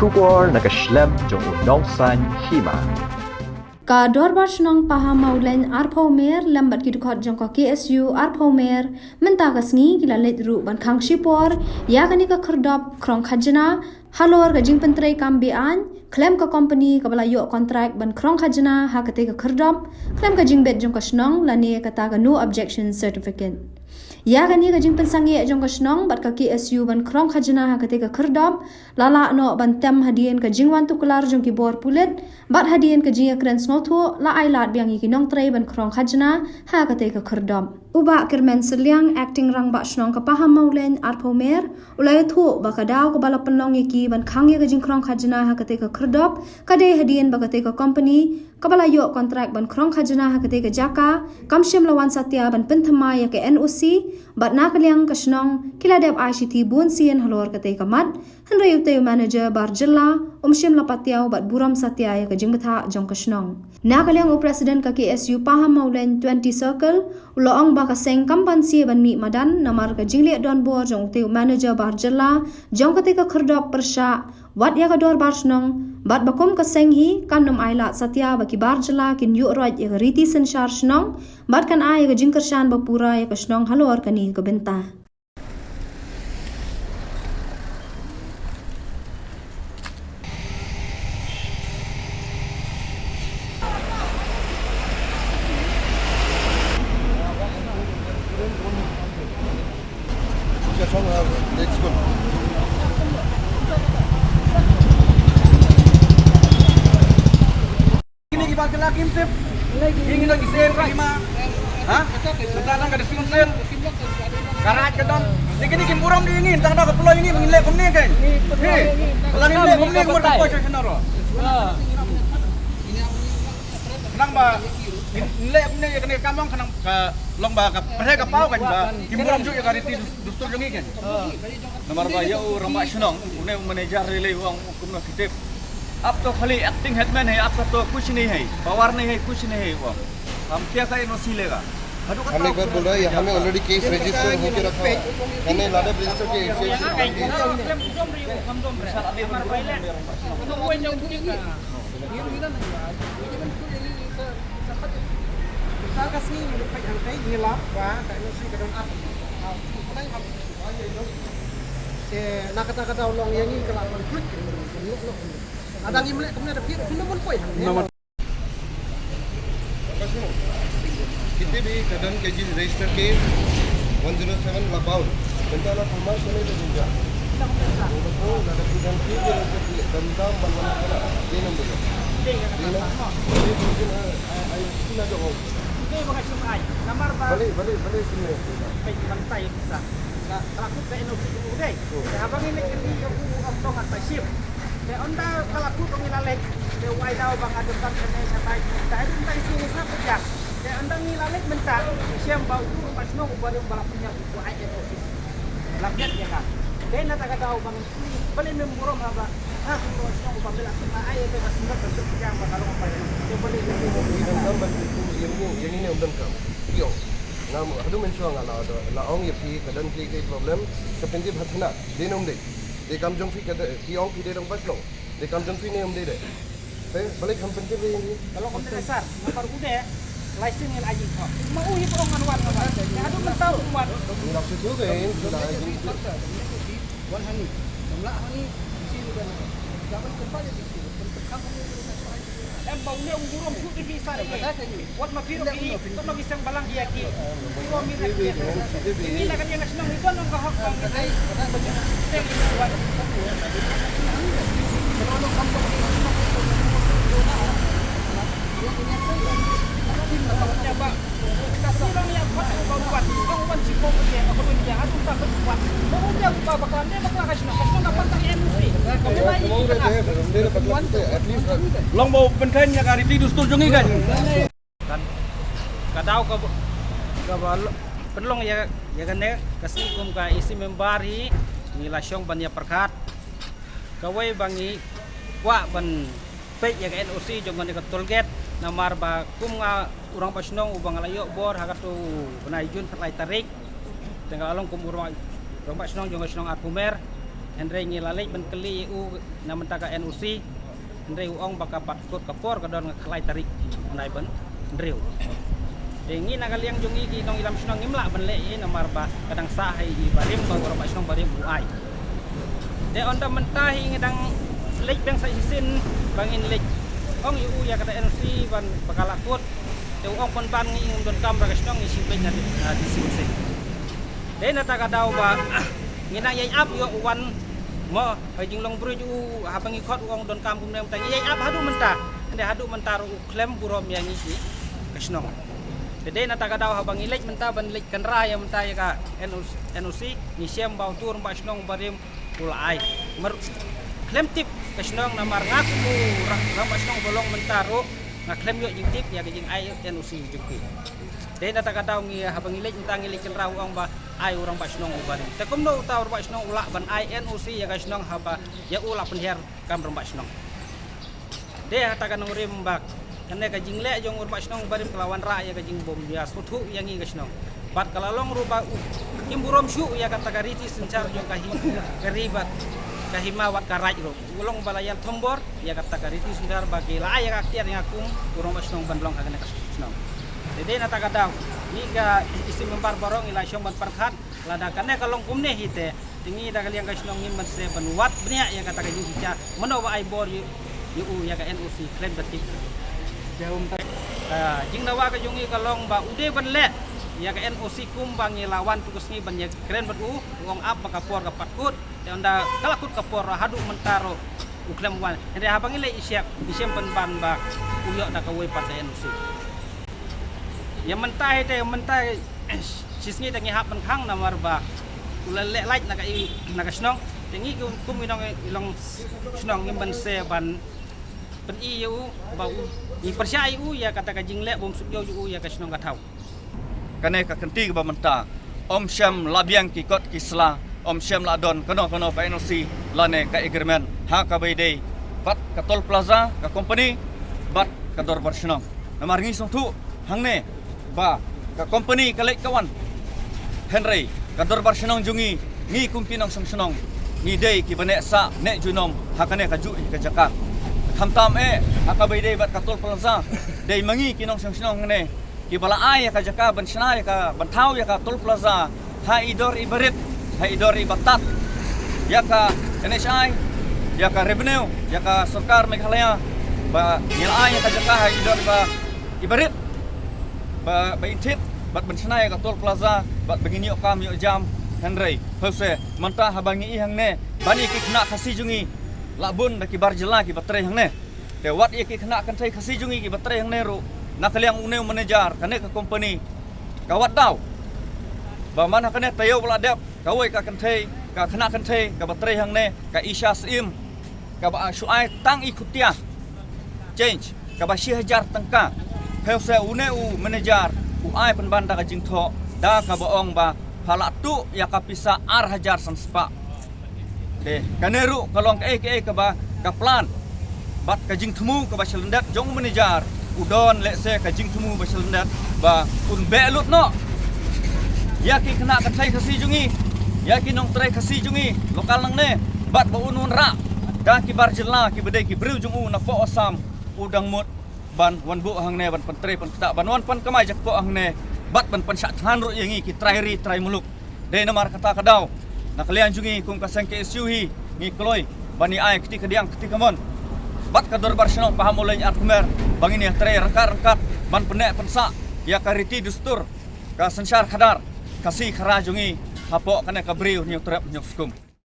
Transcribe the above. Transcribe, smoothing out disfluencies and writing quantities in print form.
Shubor nakaslem jong unongsan hima. Ka dorbar senong paham maulen arpomer lambat kidukot jong ko KSU arpomer mentakas ngi kila let ru ban khang shipor ya kani ka kherdop krong khajna halor ga jing pentrai kambian klaim ka company ka bala yo contract ban krong khajna ha ka te ka kherdop klaim ka jing bet jong ka snong lani ka ta ka no objection certificate ya kani ka jing pensangi jong ka snong bat ka KSU ban krong khajna ha ka te ka kherdop lala no ban tem hadien ka jing wan tu kular jong ki bor pulet bat hadien ka jing kren snotho la ai lat biang ki nong trai ban krong khajna ha ka te ka kherdop uba kermen seliang acting rang ba snong ka paham maulen arpomer ulai thu ba ka daw ka bala penlong ki ban khang ye ka jing krong khajna ha ka te ka kherdop ka de hadien ba ka te ka company ka bala yo contract ban krong khajna ha ka te ka jaka kamshim lawan satya ban penthama ya ka NOC bat na kaliang ka snong kila deb ICT bun sien halor ka te ka mat hanre ute manager bar jilla umshim lapatiaw bat buram satya ya ka jing betha jong ka snong na kaliang u president ka KSU paham maulen 20 circle uloong ba ka seng kampan si ban mi madan namar ka jingle don bor jong te manager bar jilla jong ka te ka kherdop persha wat ya ka dor bar snong bat bakom ka seng hi kan nom aila satya ba ki bar jilla kin yu roj ya riti senshar snong bat kan ai ka jing kershan ba pura ya ka snong halor kani ka benta Ini bakal lagi tip. Ingin lagi sen lima. Hah? Sekarang kada sen. Karat kedon. Dikini kim buram di ini, tang dak pulau ini mengile kumne kan. Hei. Kalau ini kumne kumur tak kuat senaro. Nang ba nilai kumne ya kene kamong kanang ka long ba ka perhe ka pau kan ba. Kim buram juga kari ti dustur jongi kan. Nomor ba ya orang mak senong, kumne manager relay uang kumne kitip. अब तो खाली acting headman है, आपका तो कुछ नहीं है, पावर नहीं है, कुछ नहीं है वो। हम क्या का एनओसी लेगा? हम एक बार बोल रहा है, हमें ऑलरेडी केस रजिस्टर होके रखा है, हमें लाडा रजिस्टर के nak kata-kata orang yang ini kalau konflik ada yang mulai kemudian ada pihak pun poin कितने भी कदम के जी रजिस्टर के 107 लगाओ घंटा ला फॉर्मा चले तो दूंगा वो लाडा प्रधान की दमदा बनवाना है ये नंबर ये नंबर आई सुना जो हो ini bukan cuma ai nomor भले सुनिए baik bantai bisa kalau ke NOC dulu deh abang ini kini aku optong at pasif de onda kalau aku pengilalek de wai daw bang ada kan kene sampai tadi entah sini sa kerja de onda ngilalek mentak siam bau tu pas no baru balap punya ku ai NOC lakiat ya kan de na taga daw bang ini balik memburom apa ah ku no pamela sama ai de mas ndak kerja kalau apa de balik dendam yang ini undang kam yo ngam hadu mensuang ala la ong ye pi kadan ke problem sependi bhathna denom de kam jong fi kada ki ong fi de dong batlong de kam jong fi ne om de balik ham penting ni kalau kamu dasar nomor udah license yang aji kok mau ini perongan wan apa ada mentau wan ngap su tu ke la ji wan hani jumlah hani di sini kan zaman tempat di sini tempat kamu baunya burung putih bisa ni. Wat mapiro ini, itu no bisang balang dia ki. Puro mina ki. Ini nak yang nasional itu nang kahak bang. Long bau penting ya kari tidur stul jongi kan. Kadau ka penlong ya kan ne kasih kum ka isi membari nilasyong ban ya perkat. Kawai bangi wa ban pe ya ka NOC jongan ka tolget namar ba kum nga urang pasnong ubang alayo bor hakatu benai jun lai tarik. Tengah along kum urang pasnong jongan arpumer Henry ngilalek ben keli u na mentaka NOC Henry uong baka patkut kapor kadon ngeklai tarik nai ben Henry dengi nakaliang jungi ki nong ilam snong imla ben le i nomor ba kadang sah hai di barim ba ora snong barim buai de onda mentahi ngedang lek bang sa isin bangin lek ong yu ya kata NOC ban bakalakut te uong pon ban ngi don kam ra snong isi ben na di sini de na ta kadau ba nginang yai ap yo wan mo hai jing long bru ju habang ikot uong don kam kum nem ta yai ap hadu menta ande hadu menta ru klem burom yang isi kasnong dede na ta kadau habang ilek menta ban lek kan ra ya menta ya ka NOC ni sem bau tur ba snong barim ulai mer klem tip kasnong na mar ngak mu ra ba snong bolong menta ru ngak klem yo jing tip ya jing ai NOC jukki dede na ta kadau ngi habang ilek menta ngilek kan ra uong ba ai orang basnong ubari te kom no taur basnong ula ban ai NOC ya gasnong haba ya ula penher kam rom basnong de hata kan ngurim bak kene ka jingle jong ur basnong ubari kelawan ra ya ka jing bom dia sutu yang ngi gasnong bat kalalong ruba imburom syu ya kata gariti sencar jong kahi keribat kahima wat karaj ro ulong balayan tombor ya kata gariti sencar bagi la ya kaktiar ngakum urong basnong bandlong kagene kasnong dede nata kadang ni ga isim membar barong ila syong ban perkhat ladakannya kalong kumne hite tingi da kaliang kasnong ngim ban se banwat bnia ya kata kajing hica menowa ai bor yu ya ka NOC klen batik jaum ta jing dawa ka jungi kalong ba ude ban le ya ka NOC kum bang lawan tugas ni ban ya kren bat wong ap makapor ka patkut ya onda kalakut kapor hadu mentaro uklem wan ende habang ile isyap ban ban ba uyo da ka we pat NOC yang mentai te mentai sisngi tangi hap khang namar ba ulale like naga snong tingi kum ilong snong ngimban se ban pen iu ba i persyai u ya kata ka jingle bom sukyo u ya ka snong ka thau kane ka kenti ba menta om syam labiang ki kot kisla om syam ladon kono pa NOC lane ka agreement ha ka baide bat ka tol plaza ka company bat ka dor bersnong namar ngi song tu hangne ba ka company kalek kawan Henry kador bar senong jungi ngi kumpinong sang senong ni dei ki bane sa ne junom hakane ka ju ka jaka khamtam haka baide bat katol plaza dei mangi kinong sang senong ne ki bala ai ka jaka ban sna ya ka ban thau ya ka tol plaza ha idor ibarit ha idor ibatat ya ka NHI ya ka revenue ya ka sarkar Meghalaya ba nilai ya ka jaka ha idor ba ibarit ba intip bat bensenai ka tol plaza bat begini okam yo jam Henry hose manta habangi ihang ne bani ki kena khasi jungi labun da ki barjela ki batre hang ne te wat ye ki kena kan thai khasi jungi ki batre hang ne ru nakaliang uneu manager kane ka company ka wat daw ba man hakane tayo wala dep ka woi ka kan thai ka kena kan thai ka batre hang ne ka isha sim ka ba shuai tang ikutia change ka ba 1000 tangka hose uneu manager uai penbanda ka jingtho da ka boong ba halatu ya ka pisa ar hajar sanspa de kaneru kalong ka ba ka plan bat ka jingthmu ka ba selendat jong manager udon lese ka jingthmu ba selendat ba un belut no ya ki kena ka thai khasi jungi ya ki nong trai khasi jungi lokal nang ne bat ba unun ra da ki barjela ki bedai ki bru jung na fo osam udang mut ban wan bu hang ne ban pentre pan tak ban wan pan kamai jak po hang ne bat ban pan sak than ro yangi ki trai muluk de namar kata kadau nak kalian jungi kum kasang ke SUhi ni kloi bani ai kiti kediang kiti kamon bat kador barsenong paham oleh atmer bang ini trai rangkat ban penek pensa ya kariti dustur ka sensar khadar kasih khara jungi hapo kana kabriu ni trap nyok skum